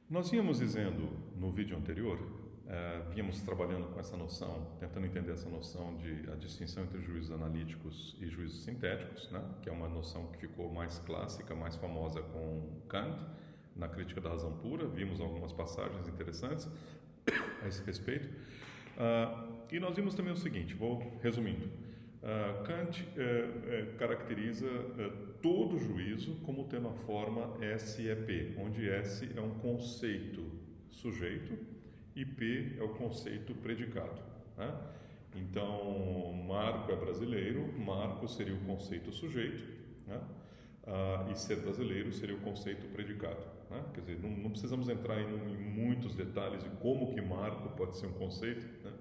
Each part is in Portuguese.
Nós vínhamos dizendo no vídeo anterior, vínhamos trabalhando com essa noção, tentando entender essa noção de a distinção entre juízos analíticos e juízos sintéticos, né? Que é uma noção que ficou mais clássica, mais famosa com Kant, na Crítica da Razão Pura. Vimos algumas passagens interessantes a esse respeito. E nós vimos também o seguinte, vou resumindo. Kant caracteriza todo juízo como tendo a forma SEP, onde S é um conceito sujeito e P é o conceito predicado, né? Então, Marco é brasileiro, Marco seria o conceito sujeito, né? E ser brasileiro seria o conceito predicado, né? Quer dizer, não precisamos entrar em muitos detalhes de como que Marco pode ser um conceito, né?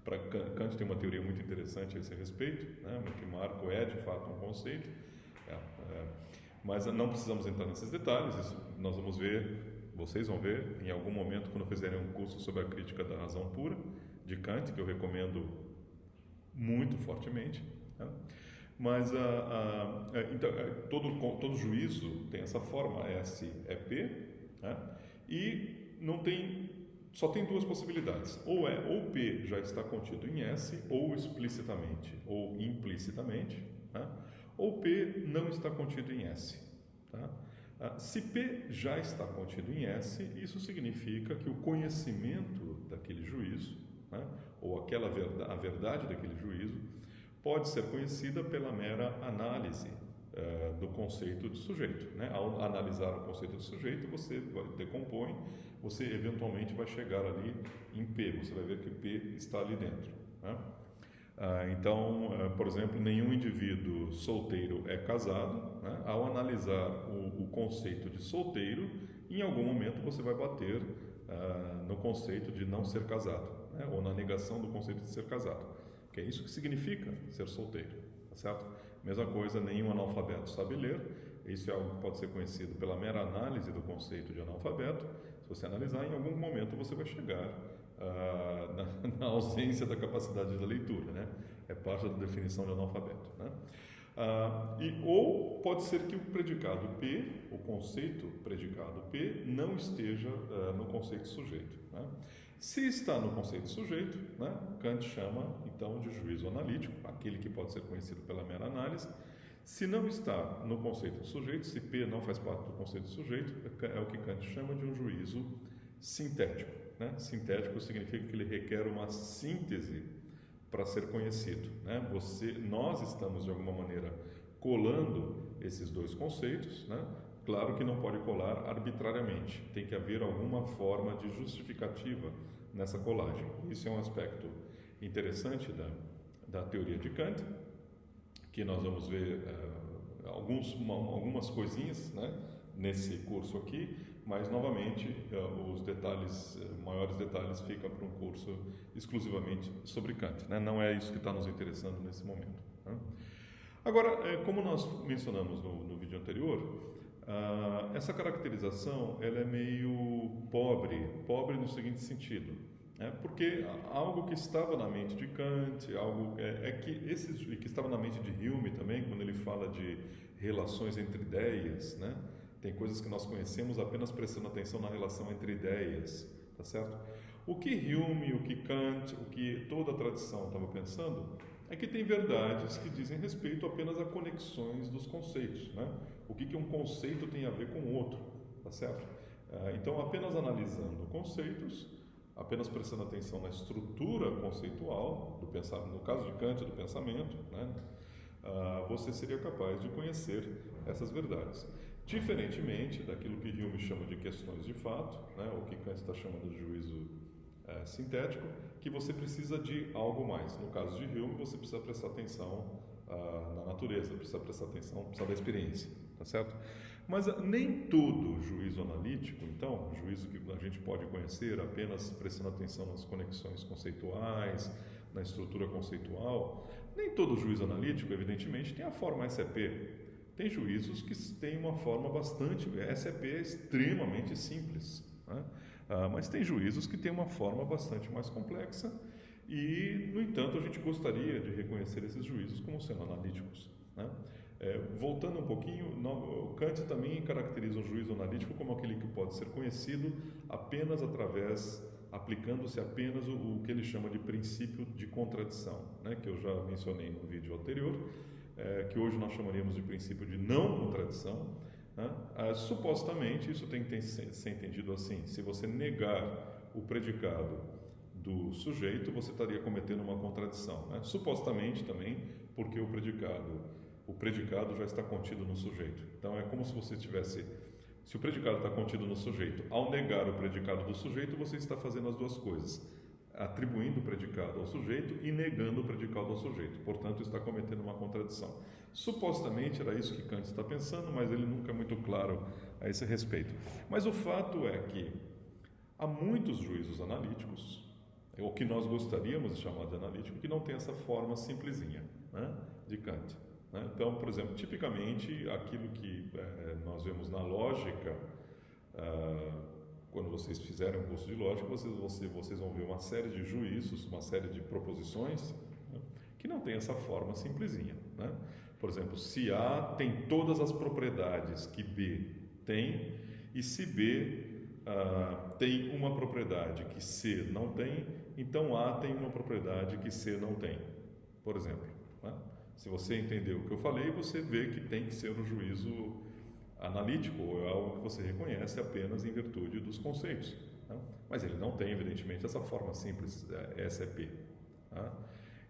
Para Kant tem uma teoria muito interessante a esse respeito, né? Que Marco é de fato um conceito, mas não precisamos entrar nesses detalhes. Isso nós vamos ver, vocês vão ver em algum momento quando fizerem um curso sobre a Crítica da Razão Pura de Kant, que eu recomendo muito fortemente, né? Mas então, todo juízo tem essa forma SEP, né? E não tem, só tem duas possibilidades: ou P já está contido em S, ou explicitamente ou implicitamente, né? Ou P não está contido em S, tá? Se P já está contido em S, isso significa que o conhecimento daquele juízo, né? Ou a verdade daquele juízo pode ser conhecida pela mera análise do conceito de sujeito, né? Ao analisar o conceito de sujeito, você decompõe, você eventualmente vai chegar ali em P, você vai ver que P está ali dentro, né? Então, por exemplo, nenhum indivíduo solteiro é casado, né? Ao analisar o conceito de solteiro, em algum momento você vai bater no conceito de não ser casado, né? Ou na negação do conceito de ser casado, que é isso que significa ser solteiro, tá certo? Mesma coisa, nenhum analfabeto sabe ler. Isso é algo que pode ser conhecido pela mera análise do conceito de analfabeto. Se você analisar, em algum momento você vai chegar na ausência da capacidade da leitura, né? É parte da definição de analfabeto, né? Ou pode ser que o predicado P, o conceito predicado P, não esteja no conceito sujeito, né? Se está no conceito sujeito, né, Kant chama então de juízo analítico, aquele que pode ser conhecido pela mera análise. Se não está no conceito de sujeito, se P não faz parte do conceito de sujeito, é o que Kant chama de um juízo sintético, né? Sintético significa que ele requer uma síntese para ser conhecido, né? Nós estamos de alguma maneira colando esses dois conceitos, né? Claro que não pode colar arbitrariamente, tem que haver alguma forma de justificativa nessa colagem. Isso é um aspecto interessante da teoria de Kant, que nós vamos ver algumas coisinhas, né, nesse curso aqui, mas novamente os detalhes, maiores detalhes, ficam para um curso exclusivamente sobre Kant, né? Não é isso que está nos interessando nesse momento, né? Agora, como nós mencionamos no vídeo anterior, essa caracterização ela é meio pobre no seguinte sentido, né? Porque algo que estava na mente de Kant, algo que estava na mente de Hume também, quando ele fala de relações entre ideias, né? Tem coisas que nós conhecemos apenas prestando atenção na relação entre ideias, tá certo? O que Hume, o que Kant, o que toda a tradição estava pensando é que tem verdades que dizem respeito apenas a conexões dos conceitos, né? O que um conceito tem a ver com o outro, tá certo? Então, apenas analisando conceitos, apenas prestando atenção na estrutura conceitual do pensamento, no caso de Kant, do pensamento, né? Você seria capaz de conhecer essas verdades. Diferentemente daquilo que Hume chama de questões de fato, né? O que Kant está chamando de juízo sintético, que você precisa de algo mais. No caso de Hume, você precisa prestar atenção na natureza, precisa prestar atenção, precisa da experiência, tá certo? Mas nem todo juízo analítico, então, juízo que a gente pode conhecer apenas prestando atenção nas conexões conceituais, na estrutura conceitual, nem todo juízo analítico, evidentemente, tem a forma SEP. Tem juízos que têm uma forma bastante... SEP é extremamente simples, né? Mas tem juízos que têm uma forma bastante mais complexa e, no entanto, a gente gostaria de reconhecer esses juízos como sendo analíticos, né? Voltando um pouquinho, Kant também caracteriza o juízo analítico como aquele que pode ser conhecido apenas aplicando-se apenas o que ele chama de princípio de contradição, né, que eu já mencionei no vídeo anterior, que hoje nós chamaríamos de princípio de não contradição. Né? Supostamente, isso tem que ser entendido assim: se você negar o predicado do sujeito, você estaria cometendo uma contradição. Né? Supostamente também, porque o predicado já está contido no sujeito. Então, é como se você tivesse... Se o predicado está contido no sujeito, ao negar o predicado do sujeito, você está fazendo as duas coisas, atribuindo o predicado ao sujeito e negando o predicado ao sujeito. Portanto, está cometendo uma contradição. Supostamente era isso que Kant está pensando, mas ele nunca é muito claro a esse respeito. Mas o fato é que há muitos juízos analíticos, o que nós gostaríamos de chamar de analítico, que não tem essa forma simplesinha, né, de Kant. Então, por exemplo, tipicamente aquilo que nós vemos na lógica, quando vocês fizerem um curso de lógica, vocês vão ver uma série de juízos, uma série de proposições, né, que não tem essa forma simplesinha. Né? Por exemplo, se A tem todas as propriedades que B tem, e se B tem uma propriedade que C não tem, então A tem uma propriedade que C não tem, por exemplo. Né? Se você entendeu o que eu falei, você vê que tem que ser um juízo analítico, ou é algo que você reconhece apenas em virtude dos conceitos. Né? Mas ele não tem, evidentemente, essa forma simples, essa é P. Tá?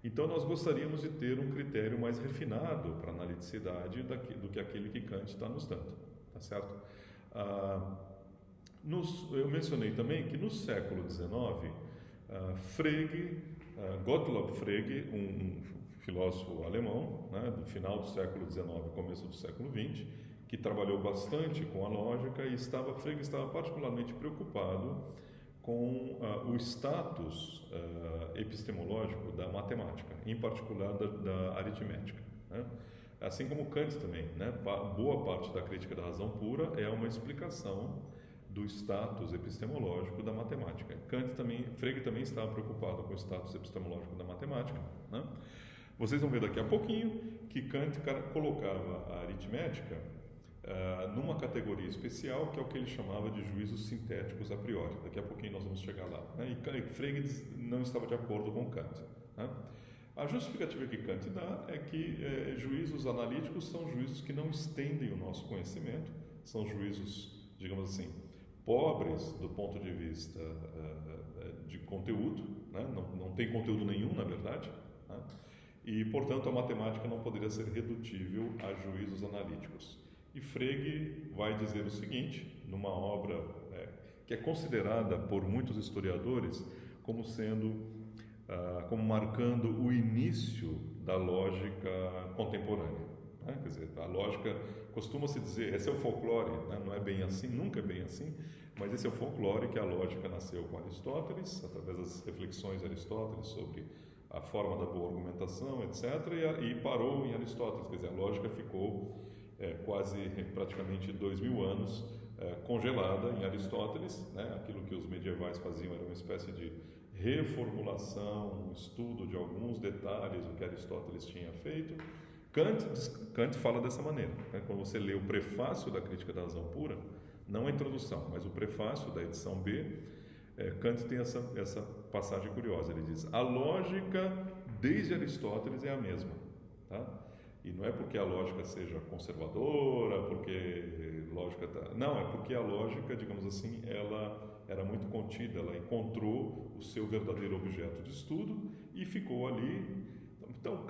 Então, nós gostaríamos de ter um critério mais refinado para a analiticidade do que aquele que Kant está nos dando. Tá certo? Eu mencionei também que no século XIX, Gottlob Frege, um filósofo alemão, né, do final do século XIX e começo do século XX, que trabalhou bastante com a lógica, e Frege estava particularmente preocupado com o status epistemológico da matemática, em particular da aritmética. Né? Assim como Kant também, né? Boa parte da crítica da razão pura é uma explicação do status epistemológico da matemática. Frege também estava preocupado com o status epistemológico da matemática. Né? Vocês vão ver daqui a pouquinho que Kant colocava a aritmética numa categoria especial, que é o que ele chamava de juízos sintéticos a priori. Daqui a pouquinho nós vamos chegar lá. Né? E Frege não estava de acordo com Kant. Né? A justificativa que Kant dá é que juízos analíticos são juízos que não estendem o nosso conhecimento, são juízos, digamos assim, pobres do ponto de vista de conteúdo, né? Não tem conteúdo nenhum, na verdade, né? E, portanto, a matemática não poderia ser redutível a juízos analíticos. E Frege vai dizer o seguinte, numa obra que é considerada por muitos historiadores como como marcando o início da lógica contemporânea. Né? Quer dizer, a lógica, costuma-se dizer, esse é o folclore, né? Não é bem assim, nunca é bem assim, mas esse é o folclore que a lógica nasceu com Aristóteles, através das reflexões de Aristóteles sobre a forma da boa argumentação, etc., e parou em Aristóteles. Quer dizer, a lógica ficou praticamente 2000 anos congelada em Aristóteles. Né? Aquilo que os medievais faziam era uma espécie de reformulação, um estudo de alguns detalhes do que Aristóteles tinha feito. Kant fala dessa maneira. Né? Quando você lê o prefácio da Crítica da Razão Pura, não a introdução, mas o prefácio da edição B, Kant tem essa passagem curiosa. Ele diz: a lógica desde Aristóteles é a mesma. Tá? E não é porque a lógica seja conservadora, porque lógica não, é porque a lógica, digamos assim, ela era muito contida, ela encontrou o seu verdadeiro objeto de estudo e ficou ali. Então,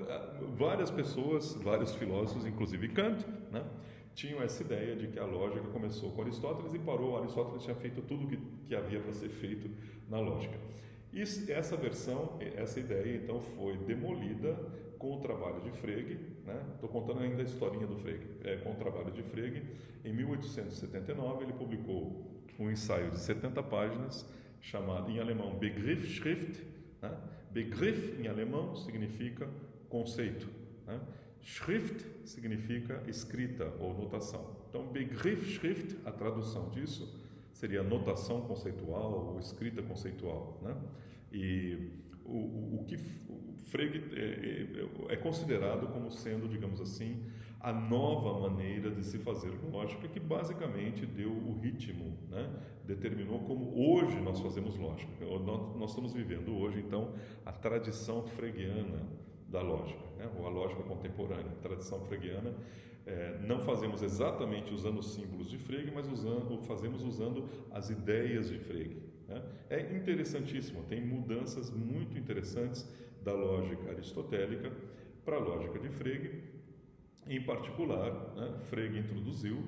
várias pessoas, vários filósofos, inclusive Kant, né, tinham essa ideia de que a lógica começou com Aristóteles e parou. Aristóteles tinha feito tudo que havia para ser feito na lógica. Essa ideia, então, foi demolida com o trabalho de Frege. Estou contando ainda a historinha do Frege. Com o trabalho de Frege, em 1879, ele publicou um ensaio de 70 páginas, chamado em alemão Begriffsschrift. Né? Begriff, em alemão, significa conceito. Né? Schrift significa escrita ou notação. Então, Begriffsschrift, a tradução disso, seria notação conceitual ou escrita conceitual. Né? E o que Frege é considerado como sendo, digamos assim, a nova maneira de se fazer lógica, que basicamente deu o ritmo, né? Determinou como hoje nós fazemos lógica. Nós estamos vivendo hoje, então, a tradição freguiana da lógica, né? Ou a lógica contemporânea. A tradição freguiana, não fazemos exatamente usando os símbolos de Frege, mas fazemos usando as ideias de Frege, né? É interessantíssimo, tem mudanças muito interessantes da lógica aristotélica para a lógica de Frege. Em particular, né, Frege introduziu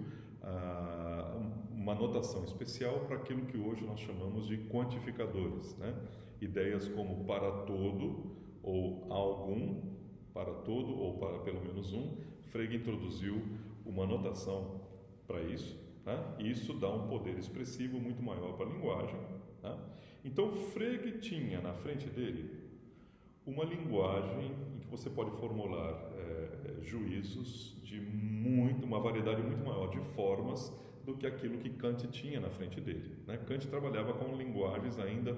uma notação especial para aquilo que hoje nós chamamos de quantificadores, né? Ideias como para todo ou algum, para todo ou para pelo menos um. Frege introduziu uma notação para isso, né? E isso dá um poder expressivo muito maior para a linguagem, né? Então, Frege tinha na frente dele uma linguagem em que você pode formular juízos de uma variedade muito maior de formas do que aquilo que Kant tinha na frente dele, né? Kant trabalhava com linguagens ainda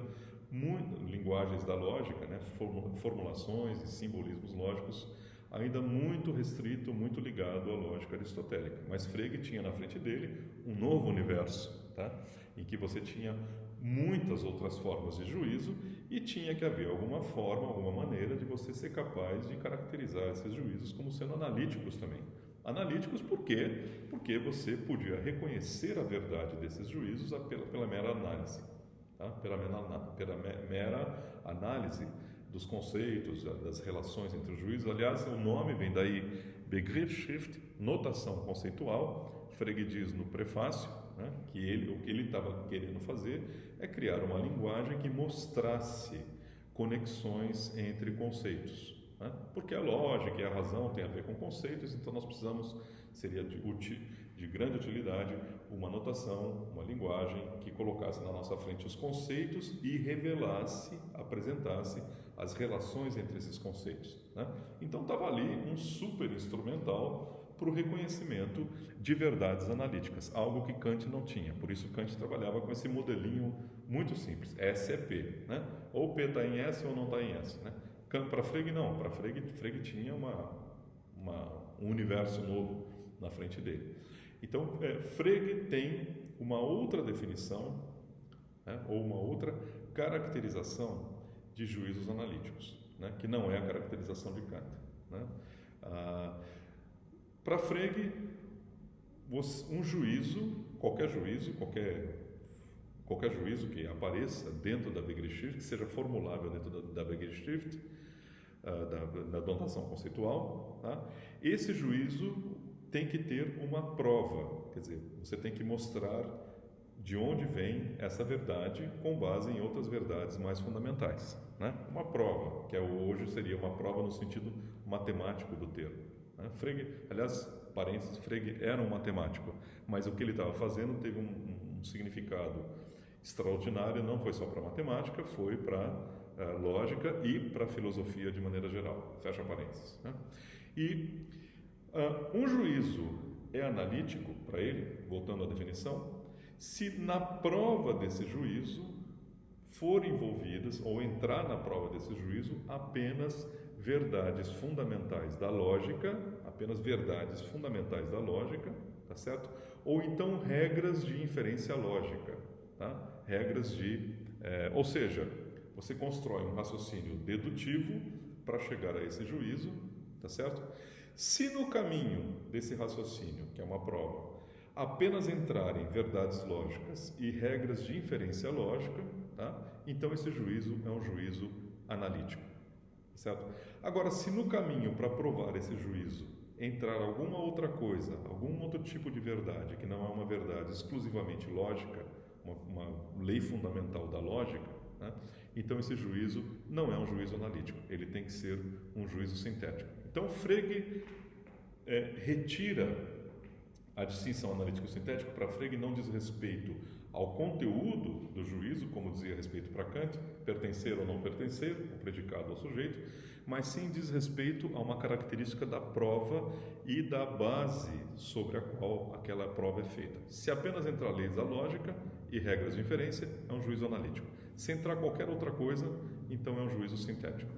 linguagens da lógica, né? Formulações e simbolismos lógicos ainda muito restrito, muito ligado à lógica aristotélica. Mas Frege tinha na frente dele um novo universo, tá? Em que você tinha muitas outras formas de juízo e tinha que haver alguma forma, alguma maneira de você ser capaz de caracterizar esses juízos como sendo analíticos também. Analíticos por quê? Porque você podia reconhecer a verdade desses juízos pela mera análise, tá? Pela mera análise dos conceitos, das relações entre os juízos. Aliás, o nome vem daí, Begriffsschrift, notação conceitual. Frege diz no prefácio, né, que o que ele estava querendo fazer é criar uma linguagem que mostrasse conexões entre conceitos, né? Porque a lógica e a razão têm a ver com conceitos, então nós precisamos, seria de grande utilidade, uma notação, uma linguagem que colocasse na nossa frente os conceitos e revelasse, apresentasse as relações entre esses conceitos, né? Então estava ali um super instrumental para o reconhecimento de verdades analíticas, algo que Kant não tinha. Por isso Kant trabalhava com esse modelinho muito simples, S é P, né? Ou P está em S ou não está em S, né? Para Frege não, para Frege tinha um universo novo na frente dele. Então, Frege tem uma outra definição, né? Ou uma outra caracterização de juízos analíticos, né? Que não é a caracterização de Kant, né? Para Frege, um juízo, qualquer juízo que apareça dentro da Begriffsschrift, que seja formulável dentro da Begriffsschrift, da notação conceitual, tá? Esse juízo tem que ter uma prova, quer dizer, você tem que mostrar de onde vem essa verdade com base em outras verdades mais fundamentais, né? Uma prova, que hoje seria uma prova no sentido matemático do termo, né? Frege, aliás, parênteses, Frege era um matemático, mas o que ele estava fazendo teve um significado extraordinário, não foi só para matemática, foi para lógica e para filosofia de maneira geral, fecha parênteses, né? E um juízo é analítico para ele, voltando à definição, se na prova desse juízo forem envolvidas ou entrar na prova desse juízo apenas verdades fundamentais da lógica, apenas verdades fundamentais da lógica, tá certo? Ou então regras de inferência lógica, tá? Regras ou seja, você constrói um raciocínio dedutivo para chegar a esse juízo, tá certo? Se no caminho desse raciocínio, que é uma prova, apenas entrarem verdades lógicas e regras de inferência lógica, tá? Então esse juízo é um juízo analítico, certo? Agora, se no caminho para provar esse juízo entrar alguma outra coisa, algum outro tipo de verdade que não é uma verdade exclusivamente lógica, uma lei fundamental da lógica, né? Então esse juízo não é um juízo analítico, ele tem que ser um juízo sintético. Então Frege retira a distinção analítico-sintético. Para Frege não diz respeito ao conteúdo do juízo, como dizia respeito para Kant, pertencer ou não pertencer, o predicado ao sujeito, mas sim diz respeito a uma característica da prova e da base sobre a qual aquela prova é feita. Se apenas entrar leis da lógica e regras de inferência, é um juízo analítico. Se entrar qualquer outra coisa, então é um juízo sintético.